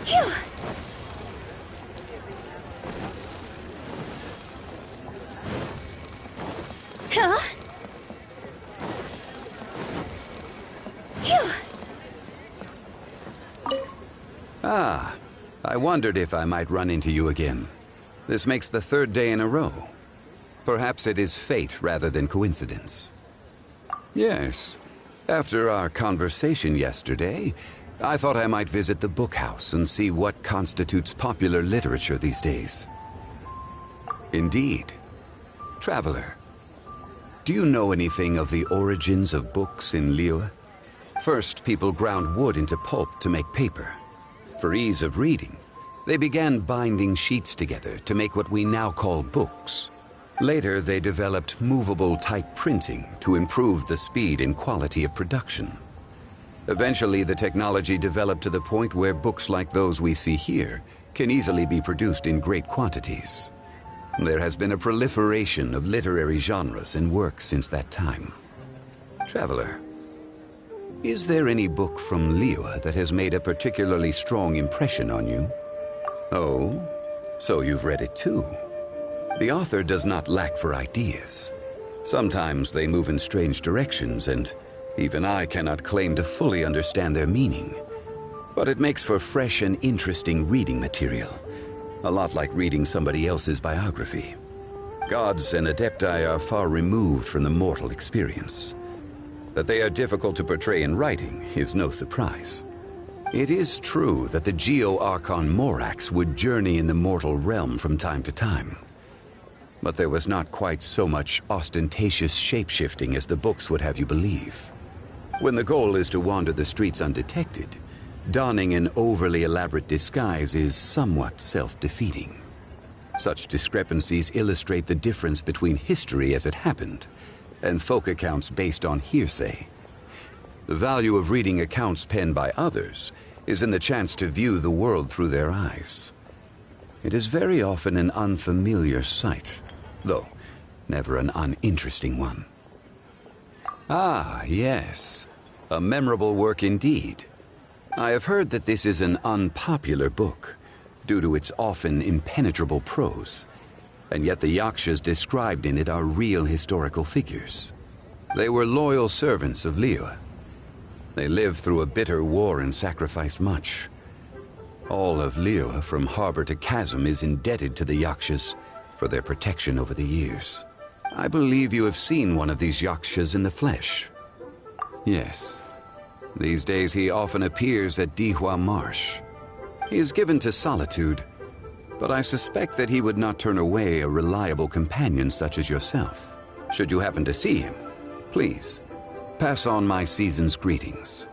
Phew! Huh? Phew! Ah, I wondered if I might run into you again. This makes the third day in a row. Perhaps it is fate rather than coincidence. Yes. After our conversation yesterday, I thought I might visit the bookhouse and see what constitutes popular literature these days. Indeed. Traveler, do you know anything of the origins of books in Liyue? First, people ground wood into pulp to make paper. For ease of reading, they began binding sheets together to make what we now call books. Later, they developed movable type printing to improve the speed and quality of production. Eventually, the technology developed to the point where books like those we see here can easily be produced in great quantities. There has been a proliferation of literary genres and works since that time. Traveler, is there any book from Liyue that has made a particularly strong impression on you? Oh, so you've read it too. The author does not lack for ideas. Sometimes they move in strange directions, and even I cannot claim to fully understand their meaning. But it makes for fresh and interesting reading material, a lot like reading somebody else's biography. Gods and adepti are far removed from the mortal experience. That they are difficult to portray in writing is no surprise. It is true that the Geo-Archon Morax would journey in the mortal realm from time to time. But there was not quite so much ostentatious shape-shifting as the books would have you believe. When the goal is to wander the streets undetected, donning an overly elaborate disguise is somewhat self-defeating. Such discrepancies illustrate the difference between history as it happened and folk accounts based on hearsay. The value of reading accounts penned by others is in the chance to view the world through their eyes. It is very often an unfamiliar sight, though never an uninteresting one. Ah, yes. A memorable work indeed. I have heard that this is an unpopular book, due to its often impenetrable prose, and yet the Yakshas described in it are real historical figures. They were loyal servants of Liyue. They lived through a bitter war and sacrificed much. All of Liyue, from harbor to chasm, is indebted to the Yakshas for their protection over the years. I believe you have seen one of these Yakshas in the flesh. Yes. These days he often appears at Dihua Marsh. He is given to solitude, but I suspect that he would not turn away a reliable companion such as yourself. Should you happen to see him, please, pass on my season's greetings.